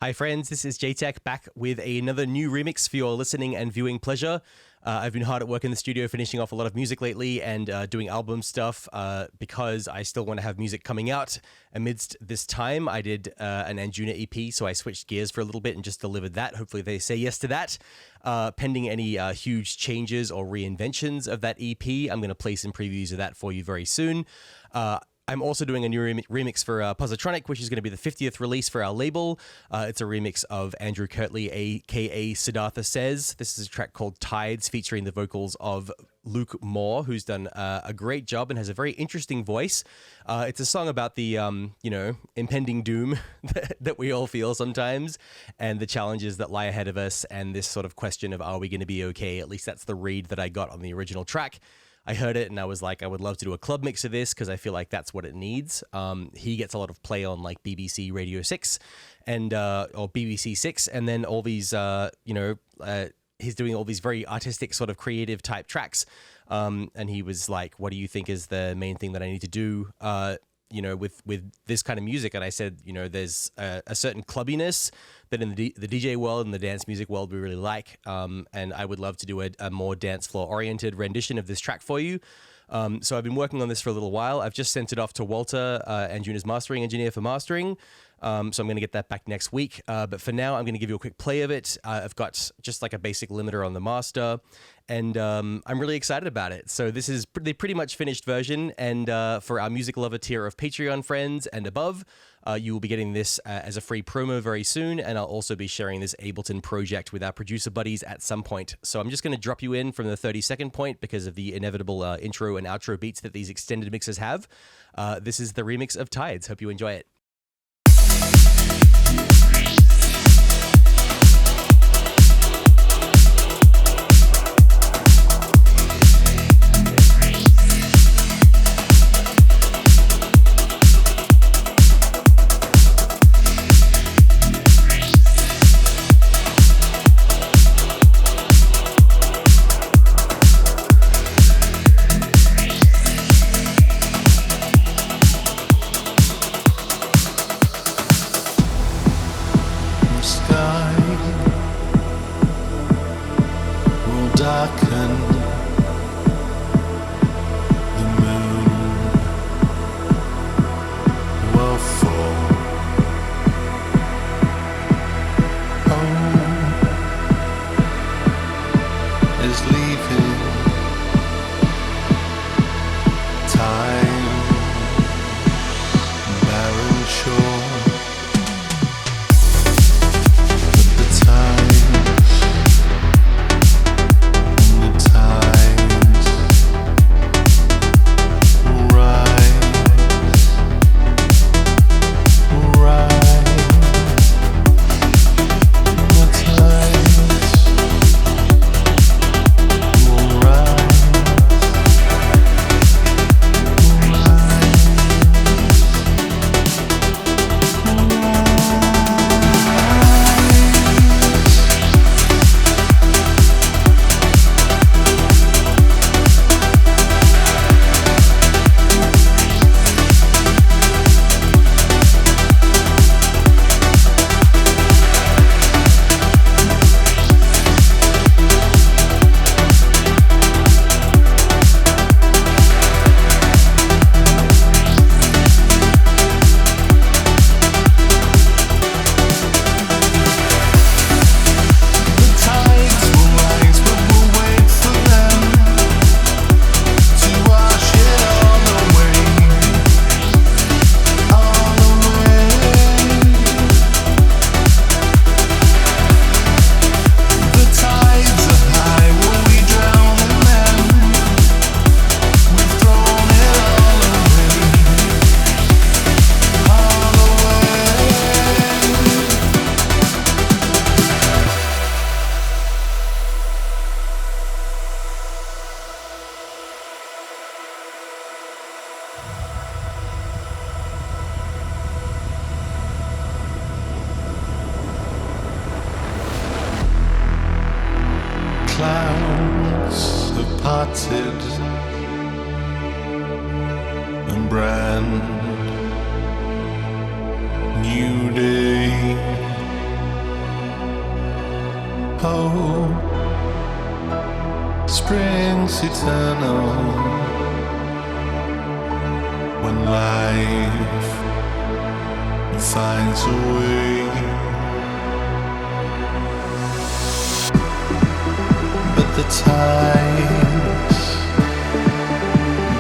Hi friends, this is Jaytech back with another new remix for your listening and viewing pleasure. I've been hard at work in the studio finishing off a lot of music lately and doing album stuff because I still want to have music coming out. Amidst this time, I did an Anjuna EP, so I switched gears for a little bit and just delivered that. Hopefully they say yes to that. Pending any huge changes or reinventions of that EP, I'm going to play some previews of that for you very soon. I'm also doing a new remix for Positronic, which is going to be the 50th release for our label. It's a remix of Andrew Kirtley, aka Siddhartha Says. This is a track called Tides, featuring the vocals of Luke Moore, who's done a great job and has a very interesting voice. It's a song about the, impending doom that we all feel sometimes, and the challenges that lie ahead of us, and this sort of question of, are we going to be okay? At least that's the read that I got on the original track. I heard it and I was like, I would love to do a club mix of this because I feel like that's what it needs. He gets a lot of play on like BBC Radio 6 and or BBC 6, and then all these, he's doing all these very artistic sort of creative type tracks. And he was like, what do you think is the main thing that I need to do, with this kind of music? And I said, there's a certain clubbiness that in the DJ world and the dance music world we really like. And I would love to do a more dance floor oriented rendition of this track for you. So I've been working on this for a little while. I've just sent it off to Walter, Anjuna's mastering engineer, for mastering. So I'm going to get that back next week. But for now, I'm going to give you a quick play of it. I've got just like a basic limiter on the master, and I'm really excited about it. So this is the pretty much finished version. And for our music lover tier of Patreon friends and above, you will be getting this as a free promo very soon. And I'll also be sharing this Ableton project with our producer buddies at some point. So I'm just going to drop you in from the 30-second point because of the inevitable intro and outro beats that these extended mixes have. This is the remix of Tides. Hope you enjoy it. Clouds have parted and brand new day hope springs eternal when life finds a way. But the tides,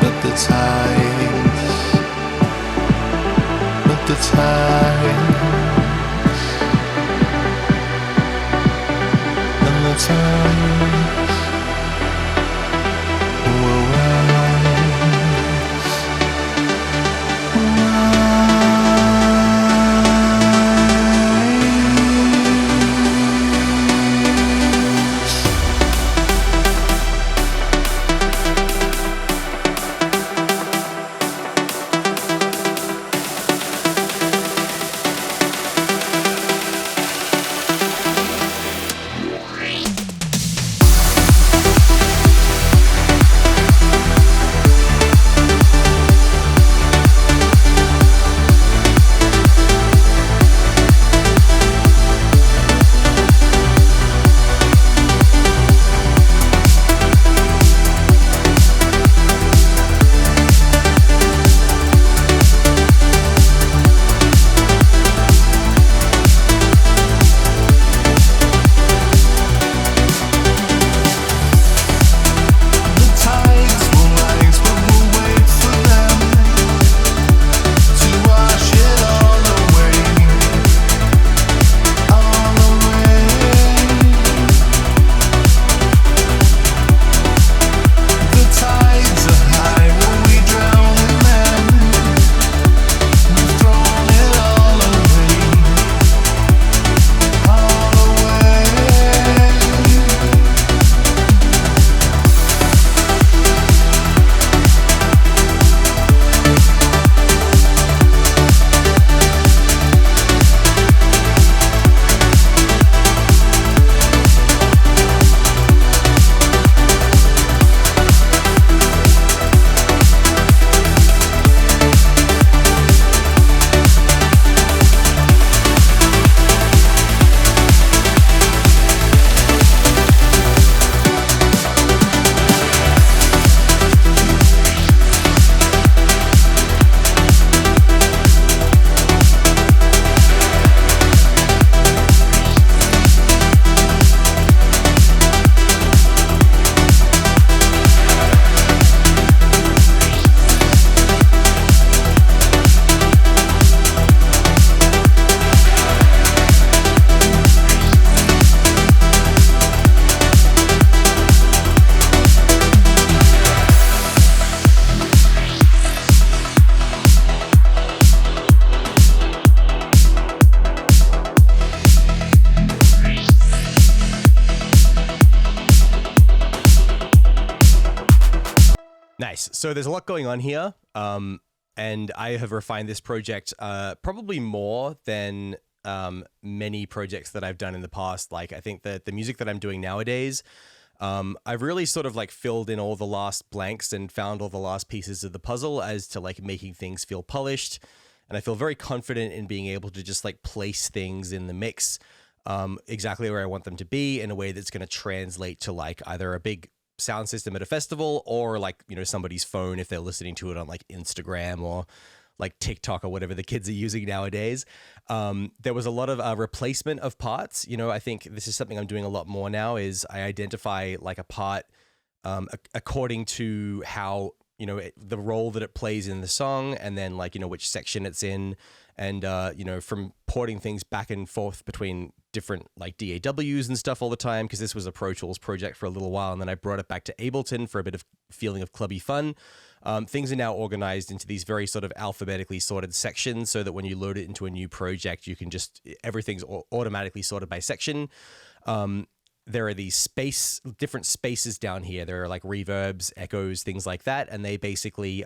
but the tides, but the tides, and the tides will rise, rise. Nice. So there's a lot going on here, and I have refined this project probably more than many projects that I've done in the past. Like, I think that the music that I'm doing nowadays, I've really sort of like filled in all the last blanks and found all the last pieces of the puzzle as to like making things feel polished. And I feel very confident in being able to just like place things in the mix exactly where I want them to be in a way that's going to translate to like either a big sound system at a festival or like, you know, somebody's phone if they're listening to it on like Instagram or like TikTok or whatever the kids are using nowadays. There was a lot of replacement of parts. You know, I think this is something I'm doing a lot more now is I identify like a part according to how, you know, the role that it plays in the song and then like, you know, which section it's in. And, you know, from porting things back and forth between different like DAWs and stuff all the time, because this was a Pro Tools project for a little while. And then I brought it back to Ableton for a bit of feeling of clubby fun. Things are now organized into these very sort of alphabetically sorted sections so that when you load it into a new project, you can just, everything's automatically sorted by section. There are these different spaces down here. There are like reverbs, echoes, things like that. And they basically,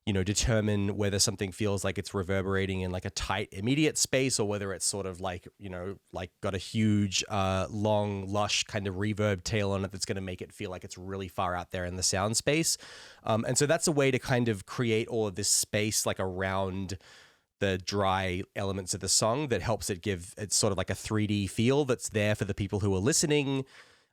you know, determine whether something feels like it's reverberating in like a tight, immediate space or whether it's sort of like, you know, like got a huge, long, lush kind of reverb tail on it that's going to make it feel like it's really far out there in the sound space. And so that's a way to kind of create all of this space like around the dry elements of the song that helps it give it's sort of like a 3D feel that's there for the people who are listening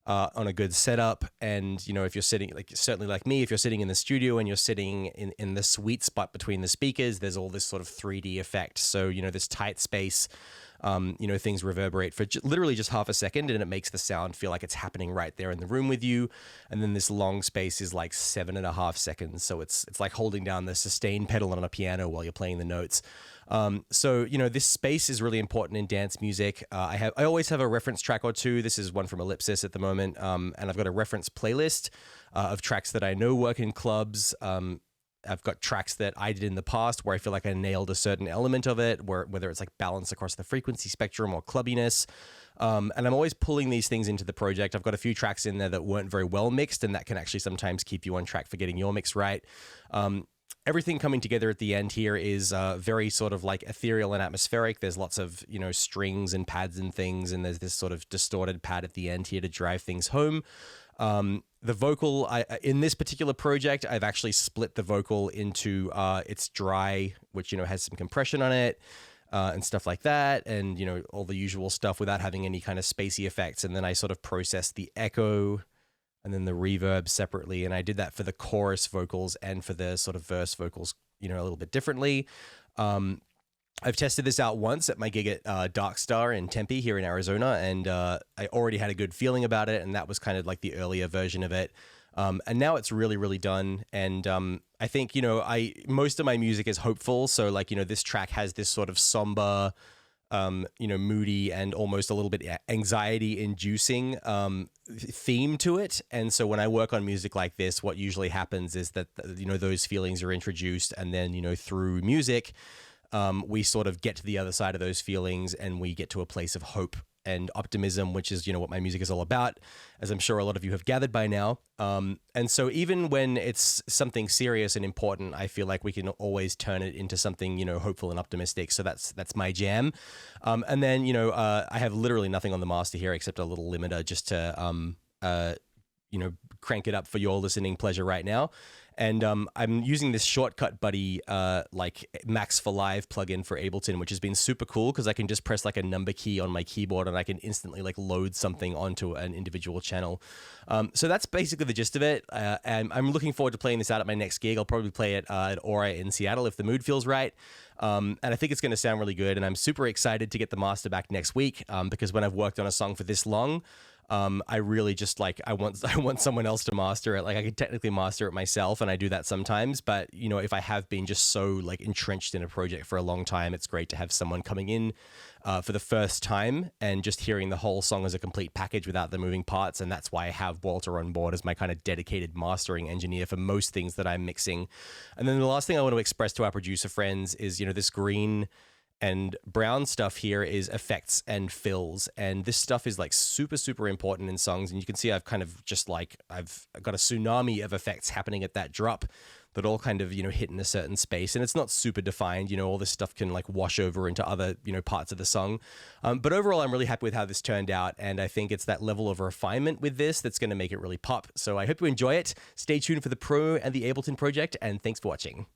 on a good setup. And, you know, if you're sitting, like certainly like me, if you're sitting in the studio and you're sitting in the sweet spot between the speakers, there's all this sort of 3D effect. So, you know, this tight space, you know, things reverberate for literally just half a second, and it makes the sound feel like it's happening right there in the room with you. And then this long space is like 7.5 seconds. So it's like holding down the sustain pedal on a piano while you're playing the notes. So, you know, this space is really important in dance music. I always have a reference track or two. This is one from Ellipsis at the moment. And I've got a reference playlist of tracks that I know work in clubs. I've got tracks that I did in the past where I feel like I nailed a certain element of it, whether it's like balance across the frequency spectrum or clubbiness. And I'm always pulling these things into the project. I've got a few tracks in there that weren't very well mixed, and that can actually sometimes keep you on track for getting your mix right. Everything coming together at the end here is very sort of like ethereal and atmospheric. There's lots of, you know, strings and pads and things, and there's this sort of distorted pad at the end here to drive things home. The vocal, in this particular project, I've actually split the vocal into it's dry, which, you know, has some compression on it and stuff like that, and, you know, all the usual stuff without having any kind of spacey effects. And then I sort of processed the echo and then the reverb separately, and I did that for the chorus vocals and for the sort of verse vocals, you know, a little bit differently. I've tested this out once at my gig at Dark Star in Tempe here in Arizona, and I already had a good feeling about it, and that was kind of like the earlier version of it. And now it's really, really done. And I think, you know, most of my music is hopeful. So, like, you know, this track has this sort of somber, you know, moody and almost a little bit anxiety-inducing theme to it. And so when I work on music like this, what usually happens is that, you know, those feelings are introduced, and then, you know, through music, we sort of get to the other side of those feelings, and we get to a place of hope and optimism, which is, you know, what my music is all about, as I'm sure a lot of you have gathered by now. And so even when it's something serious and important, I feel like we can always turn it into something, you know, hopeful and optimistic. So that's my jam. And then, you know, I have literally nothing on the master here except a little limiter just to, you know, crank it up for your listening pleasure right now. And I'm using this Shortcut Buddy like Max for Live plugin for Ableton, which has been super cool because I can just press like a number key on my keyboard and I can instantly like load something onto an individual channel. So that's basically the gist of it. And I'm looking forward to playing this out at my next gig. I'll probably play it at Aura in Seattle if the mood feels right. And I think it's going to sound really good. And I'm super excited to get the master back next week because when I've worked on a song for this long, I really just like I want someone else to master it. Like I could technically master it myself, and I do that sometimes. But you know, if I have been just so like entrenched in a project for a long time, it's great to have someone coming in for the first time and just hearing the whole song as a complete package without the moving parts. And that's why I have Walter on board as my kind of dedicated mastering engineer for most things that I'm mixing. And then the last thing I want to express to our producer friends is, you know, this green and brown stuff here is effects and fills, and this stuff is like super, super important in songs. And you can see I've kind of just like I've got a tsunami of effects happening at that drop that all kind of, you know, hit in a certain space, and it's not super defined. You know, all this stuff can like wash over into other, you know, parts of the song. But overall, I'm really happy with how this turned out, and I think it's that level of refinement with this that's going to make it really pop. So I hope you enjoy it. Stay tuned for the Pro and the Ableton project, and thanks for watching.